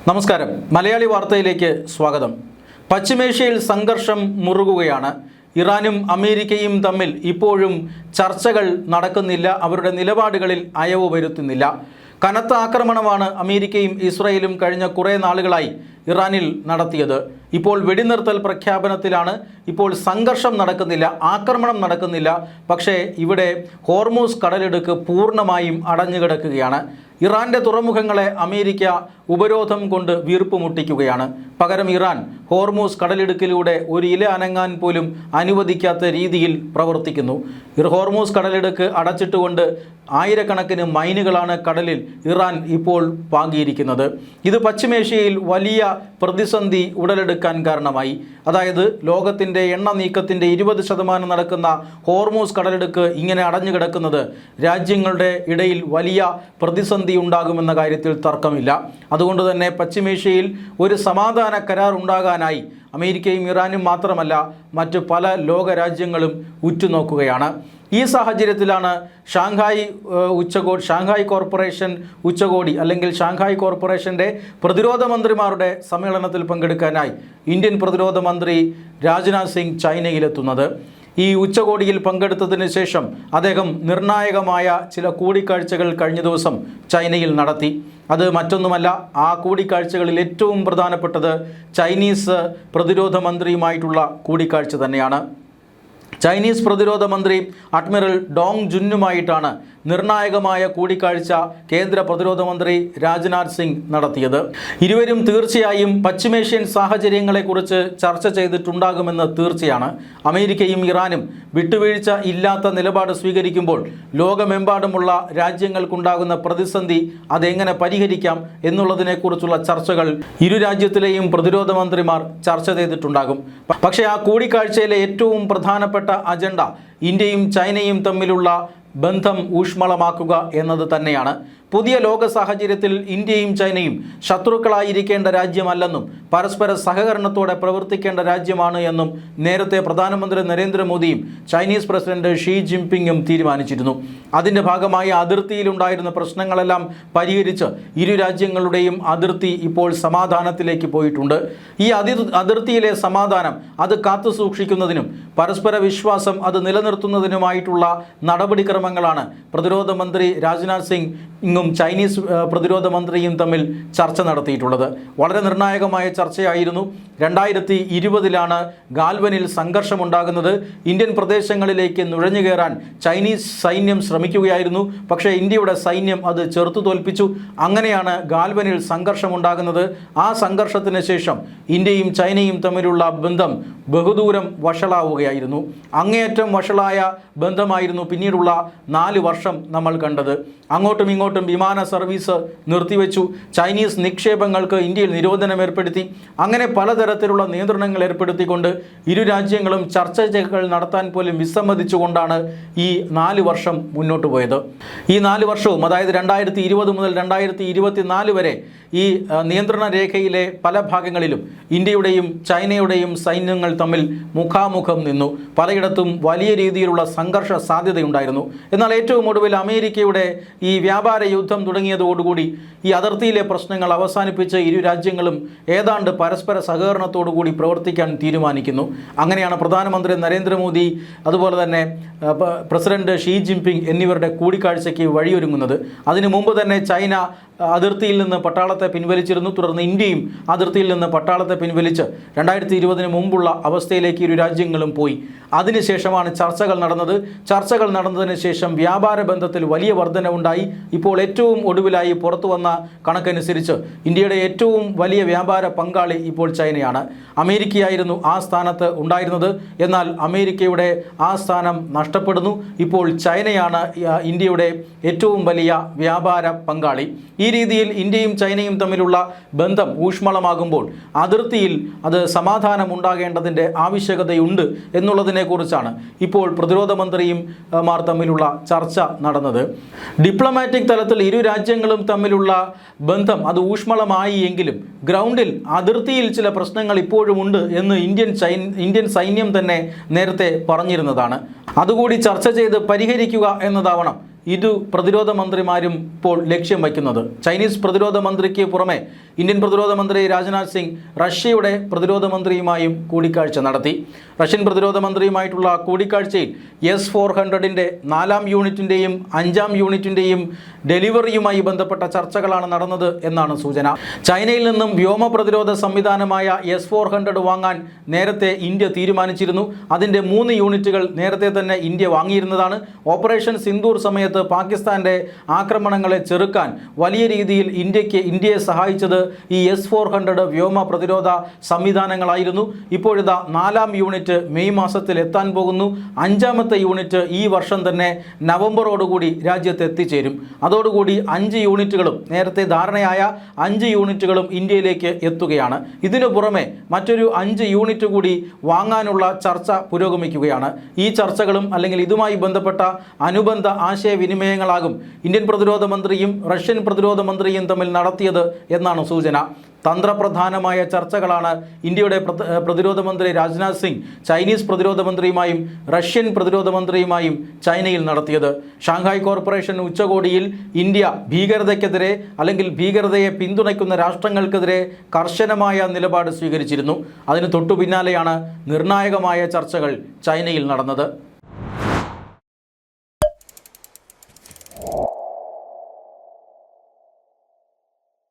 നമസ്കാരം. മലയാളി വാർത്തയിലേക്ക് സ്വാഗതം. പശ്ചിമേഷ്യയിൽ സംഘർഷം മുറുകുകയാണ്. ഇറാനും അമേരിക്കയും തമ്മിൽ ഇപ്പോഴും ചർച്ചകൾ നടക്കുന്നില്ല. അവരുടെ നിലപാടുകളിൽ അയവ് വരുത്തുന്നില്ല. കനത്ത ആക്രമണമാണ് അമേരിക്കയും ഇസ്രായേലും കഴിഞ്ഞ കുറേ നാളുകളായി ഇറാനിൽ നടത്തിയത്. ഇപ്പോൾ വെടിനിർത്തൽ പ്രഖ്യാപനത്തിലാണ്. ഇപ്പോൾ സംഘർഷം നടക്കുന്നില്ല, ആക്രമണം നടക്കുന്നില്ല. പക്ഷേ ഇവിടെ ഹോർമൂസ് കടലിടുക്ക് പൂർണ്ണമായും അടഞ്ഞുകിടക്കുകയാണ്. ഇറാൻ്റെ തുറമുഖങ്ങളെ അമേരിക്ക ഉപരോധം കൊണ്ട് വീർപ്പ് മുട്ടിക്കുകയാണ്. പകരം ഇറാൻ ഹോർമൂസ് കടലിടുക്കിലൂടെ ഒരു ഇല അനങ്ങാൻ പോലും അനുവദിക്കാത്ത രീതിയിൽ പ്രവർത്തിക്കുന്നു. ഹോർമൂസ് കടലിടുക്ക് അടച്ചിട്ടുകൊണ്ട് ആയിരക്കണക്കിന് മൈനുകളാണ് കടലിൽ ഇറാൻ ഇപ്പോൾ പാകിയിരിക്കുന്നത്. ഇത് പശ്ചിമേഷ്യയിൽ വലിയ പ്രതിസന്ധി ഉടലെടുക്കാൻ കാരണമായി. അതായത് ലോകത്തിൻ്റെ എണ്ണ നീക്കത്തിൻ്റെ 20% നടക്കുന്ന ഹോർമൂസ് കടലിടുക്ക് ഇങ്ങനെ അടഞ്ഞു കിടക്കുന്നത് രാജ്യങ്ങളുടെ ഇടയിൽ വലിയ പ്രതിസന്ധി ഉണ്ടാകുമെന്ന കാര്യത്തിൽ തർക്കമില്ല. അതുകൊണ്ട് തന്നെ പശ്ചിമേഷ്യയിൽ ഒരു സമാധാന കരാർ ഉണ്ടാകാനായി അമേരിക്കയും ഇറാനും മാത്രമല്ല മറ്റ് പല ലോകരാജ്യങ്ങളും ഉറ്റുനോക്കുകയാണ്. ഈ സാഹചര്യത്തിലാണ് ഷാങ്ഹായ് കോർപ്പറേഷൻ ഉച്ചകോടി അല്ലെങ്കിൽ ഷാങ്ഹായ് കോർപ്പറേഷൻ്റെ പ്രതിരോധ മന്ത്രിമാരുടെ സമ്മേളനത്തിൽ പങ്കെടുക്കാനായി ഇന്ത്യൻ പ്രതിരോധ മന്ത്രി രാജ്നാഥ് സിംഗ് ചൈനയിലെത്തുന്നത്. ഈ ഉച്ചകോടിയിൽ പങ്കെടുത്തതിന് ശേഷം അദ്ദേഹം നിർണായകമായ ചില കൂടിക്കാഴ്ചകൾ കഴിഞ്ഞ ദിവസം ചൈനയിൽ നടത്തി. അത് മറ്റൊന്നുമല്ല, ആ കൂടിക്കാഴ്ചകളിൽ ഏറ്റവും പ്രധാനപ്പെട്ടത് ചൈനീസ് പ്രതിരോധ മന്ത്രിയുമായിട്ടുള്ള കൂടിക്കാഴ്ച തന്നെയാണ്. ചൈനീസ് പ്രതിരോധ മന്ത്രി അഡ്മിറൽ ഡോങ് ജുന്നുമായിട്ടാണ് നിർണായകമായ കൂടിക്കാഴ്ച കേന്ദ്ര പ്രതിരോധ മന്ത്രി രാജ്നാഥ് സിംഗ് നടത്തിയത്. ഇരുവരും തീർച്ചയായും പശ്ചിമേഷ്യൻ സാഹചര്യങ്ങളെക്കുറിച്ച് ചർച്ച ചെയ്തിട്ടുണ്ടാകുമെന്ന് തീർച്ചയാണ്. അമേരിക്കയും ഇറാനും വിട്ടുവീഴ്ച ഇല്ലാത്ത നിലപാട് സ്വീകരിക്കുമ്പോൾ ലോകമെമ്പാടുമുള്ള രാജ്യങ്ങൾക്കുണ്ടാകുന്ന പ്രതിസന്ധി അതെങ്ങനെ പരിഹരിക്കാം എന്നുള്ളതിനെക്കുറിച്ചുള്ള ചർച്ചകൾ ഇരു രാജ്യത്തിലെയും പ്രതിരോധ മന്ത്രിമാർ ചർച്ച ചെയ്തിട്ടുണ്ടാകും. പക്ഷേ ആ കൂടിക്കാഴ്ചയിലെ ഏറ്റവും പ്രധാനപ്പെട്ട അജണ്ട ഇന്ത്യയും ചൈനയും തമ്മിലുള്ള ബന്ധം ഊഷ്മളമാക്കുക എന്നത് തന്നെയാണ്. പുതിയ ലോക സാഹചര്യത്തിൽ ഇന്ത്യയും ചൈനയും ശത്രുക്കളായിരിക്കേണ്ട രാജ്യമല്ലെന്നും പരസ്പര സഹകരണത്തോടെ പ്രവർത്തിക്കേണ്ട രാജ്യമാണ് എന്നും നേരത്തെ പ്രധാനമന്ത്രി നരേന്ദ്രമോദിയും ചൈനീസ് പ്രസിഡന്റ് ഷീ ജിൻപിങ്ങും തീരുമാനിച്ചിരുന്നു. അതിൻ്റെ ഭാഗമായി അതിർത്തിയിലുണ്ടായിരുന്ന പ്രശ്നങ്ങളെല്ലാം പരിഹരിച്ച് ഇരു രാജ്യങ്ങളുടെയും അതിർത്തി ഇപ്പോൾ സമാധാനത്തിലേക്ക് പോയിട്ടുണ്ട്. ഈ അതിർത്തിയിലെ സമാധാനം അത് കാത്തു സൂക്ഷിക്കുന്നതിനും പരസ്പര വിശ്വാസം അത് നിലനിർത്തുന്നതിനുമായിട്ടുള്ള നടപടിക്രമങ്ങളാണ് പ്രതിരോധ മന്ത്രി രാജ്നാഥ് സിംഗും ചൈനീസ് പ്രതിരോധ മന്ത്രിയും തമ്മിൽ ചർച്ച നടത്തിയിട്ടുള്ളത്. വളരെ നിർണായകമായ ചർച്ചയായിരുന്നു. 2020 ഗാൽവനിൽ സംഘർഷമുണ്ടാകുന്നത്. ഇന്ത്യൻ പ്രദേശങ്ങളിലേക്ക് നുഴഞ്ഞു കയറാൻ ചൈനീസ് സൈന്യം ശ്രമിക്കുകയായിരുന്നു. പക്ഷേ ഇന്ത്യയുടെ സൈന്യം അത് ചെറുത്തു തോൽപ്പിച്ചു. അങ്ങനെയാണ് ഗാൽവനിൽ സംഘർഷമുണ്ടാകുന്നത്. ആ സംഘർഷത്തിന് ശേഷം ഇന്ത്യയും ചൈനയും തമ്മിലുള്ള ബന്ധം ബഹുദൂരം വഷളാവുകയായിരുന്നു. അങ്ങേയറ്റം വഷളായ ബന്ധമായിരുന്നു പിന്നീടുള്ള 4 വർഷം നമ്മൾ കണ്ടത്. അങ്ങോട്ടും ഇങ്ങോട്ടും വിമാന സർവീസ് നിർത്തിവെച്ചു. ചൈനീസ് നിക്ഷേപങ്ങൾക്ക് ഇന്ത്യയിൽ നിരോധനം ഏർപ്പെടുത്തി. അങ്ങനെ പലതരത്തിലുള്ള നിയന്ത്രണങ്ങൾ ഏർപ്പെടുത്തിക്കൊണ്ട് ഇരു രാജ്യങ്ങളും ചർച്ചകൾ നടത്താൻ പോലും വിസമ്മതിച്ചുകൊണ്ടാണ് ഈ 4 വർഷം മുന്നോട്ട് പോയത്. ഈ 4 വർഷവും അതായത് 2020 മുതൽ 2024 വരെ ഈ നിയന്ത്രണ രേഖയിലെ പല ഭാഗങ്ങളിലും ഇന്ത്യയുടെയും ചൈനയുടെയും സൈന്യങ്ങൾ തമ്മിൽ മുഖാമുഖം നിന്നു. പലയിടത്തും വലിയ രീതിയിലുള്ള സംഘർഷ സാധ്യതയുണ്ടായിരുന്നു. എന്നാൽ ഏറ്റവും ഒടുവിൽ അമേരിക്കയുടെ ഈ വ്യാപാര യുദ്ധം തുടങ്ങിയതോടുകൂടി ഈ അതിർത്തിയിലെ പ്രശ്നങ്ങൾ അവസാനിപ്പിച്ച് ഇരു രാജ്യങ്ങളും ഏതാണ്ട് പരസ്പര സഹകരണത്തോടുകൂടി പ്രവർത്തിക്കാൻ തീരുമാനിക്കുന്നു. അങ്ങനെയാണ് പ്രധാനമന്ത്രി നരേന്ദ്രമോദി അതുപോലെ തന്നെ പ്രസിഡന്റ് ഷീ ജിൻപിങ് എന്നിവരുടെ കൂടിക്കാഴ്ചയ്ക്ക് വഴിയൊരുങ്ങുന്നത്. അതിനു മുമ്പ് തന്നെ ചൈന അതിർത്തിയിൽ നിന്ന് പട്ടാളത്തെ പിൻവലിച്ചിരുന്നു. തുടർന്ന് ഇന്ത്യയും അതിർത്തിയിൽ നിന്ന് പട്ടാളത്തെ പിൻവലിച്ച് 2020 മുമ്പുള്ള അവസ്ഥയിലേക്ക് ഇരു രാജ്യങ്ങളും പോയി. അതിനുശേഷമാണ് ചർച്ചകൾ നടന്നത്. ചർച്ചകൾ നടന്നതിന് ശേഷം വ്യാപാര ബന്ധത്തിൽ വലിയ വർധനവുണ്ടായി. ഇപ്പോൾ ഏറ്റവും ഒടുവിലായി പുറത്തു വന്ന കണക്കനുസരിച്ച് ഇന്ത്യയുടെ ഏറ്റവും വലിയ വ്യാപാര പങ്കാളി ഇപ്പോൾ ചൈനയാണ്. അമേരിക്കയായിരുന്നു ആ സ്ഥാനത്ത് ഉണ്ടായിരുന്നത്. എന്നാൽ അമേരിക്കയുടെ ആ സ്ഥാനം നഷ്ടപ്പെടുന്നു. ഇപ്പോൾ ചൈനയാണ് ഇന്ത്യയുടെ ഏറ്റവും വലിയ വ്യാപാര പങ്കാളി. ഈ രീതിയിൽ ഇന്ത്യയും ചൈനയും തമ്മിലുള്ള ബന്ധം ഊഷ്മളമാകുമ്പോൾ അതിർത്തിയിൽ അത് സമാധാനം ഉണ്ടാകേണ്ടതിൻ്റെ ആവശ്യകതയുണ്ട് എന്നുള്ളതിനെക്കുറിച്ചാണ് ഇപ്പോൾ പ്രതിരോധ മന്ത്രിയും മാർ തമ്മിലുള്ള ചർച്ച നടന്നത്. ഡിപ്ലോമാറ്റിക് തലത്തിൽ ഇരു രാജ്യങ്ങളും തമ്മിലുള്ള ബന്ധം അത് ഊഷ്മളമായി എങ്കിലും ഗ്രൗണ്ടിൽ അതിർത്തിയിൽ ചില പ്രശ്നങ്ങൾ ഇപ്പോഴുമുണ്ട് എന്ന് ഇന്ത്യൻ സൈന്യം തന്നെ നേരത്തെ പറഞ്ഞിരുന്നതാണ്. അതുകൂടി ചർച്ച ചെയ്ത് പരിഹരിക്കുക എന്നതാവണം ഇരു പ്രതിരോധ മന്ത്രിമാരും ഇപ്പോൾ ലക്ഷ്യം വയ്ക്കുന്നത്. ചൈനീസ് പ്രതിരോധ മന്ത്രിക്ക് പുറമെ ഇന്ത്യൻ പ്രതിരോധ മന്ത്രി രാജ്നാഥ് സിംഗ് റഷ്യയുടെ പ്രതിരോധ മന്ത്രിയുമായും കൂടിക്കാഴ്ച നടത്തി. റഷ്യൻ പ്രതിരോധ മന്ത്രിയുമായിട്ടുള്ള കൂടിക്കാഴ്ചയിൽ S-400-ൻ്റെ 4ാം യൂണിറ്റിൻ്റെയും 5ാം യൂണിറ്റിൻ്റെയും ഡെലിവറിയുമായി ബന്ധപ്പെട്ട ചർച്ചകളാണ് നടന്നത് എന്നാണ് സൂചന. ചൈനയിൽ നിന്നും വ്യോമ പ്രതിരോധ സംവിധാനമായ S-400 വാങ്ങാൻ നേരത്തെ ഇന്ത്യ തീരുമാനിച്ചിരുന്നു. അതിൻ്റെ 3 യൂണിറ്റുകൾ നേരത്തെ തന്നെ ഇന്ത്യ വാങ്ങിയിരുന്നതാണ്. ഓപ്പറേഷൻ സിന്ദൂർ സമയത്ത് പാകിസ്ഥാൻ്റെ ആക്രമണങ്ങളെ ചെറുക്കാൻ വലിയ രീതിയിൽ ഇന്ത്യയെ സഹായിച്ചത് ഈ S-400 വ്യോമ പ്രതിരോധ സംവിധാനങ്ങളായിരുന്നു. ഇപ്പോഴിതാ 4ാം യൂണിറ്റ് മെയ് മാസത്തിൽ എത്താൻ പോകുന്നു. 5ാമത്തെ യൂണിറ്റ് ഈ വർഷം തന്നെ നവംബറോടുകൂടി രാജ്യത്ത് എത്തിച്ചേരും. അതോടുകൂടി 5 യൂണിറ്റുകളും നേരത്തെ ധാരണയായ 5 യൂണിറ്റുകളും ഇന്ത്യയിലേക്ക് എത്തുകയാണ്. ഇതിനു പുറമെ മറ്റൊരു 5 യൂണിറ്റ് കൂടി വാങ്ങാനുള്ള ചർച്ച പുരോഗമിക്കുകയാണ്. ഈ ചർച്ചകളും അല്ലെങ്കിൽ ഇതുമായി ബന്ധപ്പെട്ട അനുബന്ധ ആശയവിനിമയങ്ങളാകും ഇന്ത്യൻ പ്രതിരോധ മന്ത്രിയും റഷ്യൻ പ്രതിരോധ മന്ത്രിയും തമ്മിൽ നടത്തിയത് എന്നാണ് സൂചന. തന്ത്രപ്രധാനമായ ചർച്ചകളാണ് ഇന്ത്യയുടെ പ്രതിരോധ മന്ത്രി രാജ്നാഥ് സിംഗ് ചൈനീസ് പ്രതിരോധ മന്ത്രിയുമായും റഷ്യൻ പ്രതിരോധ മന്ത്രിയുമായും ചൈനയിൽ നടത്തിയത്. ഷാങ്ഹായ് കോർപ്പറേഷൻ ഉച്ചകോടിയിൽ ഇന്ത്യ ഭീകരതയ്ക്കെതിരെ അല്ലെങ്കിൽ ഭീകരതയെ പിന്തുണയ്ക്കുന്ന രാഷ്ട്രങ്ങൾക്കെതിരെ കർശനമായ നിലപാട് സ്വീകരിച്ചിരുന്നു. അതിന് തൊട്ടു പിന്നാലെയാണ് നിർണായകമായ ചർച്ചകൾ ചൈനയിൽ നടന്നത്.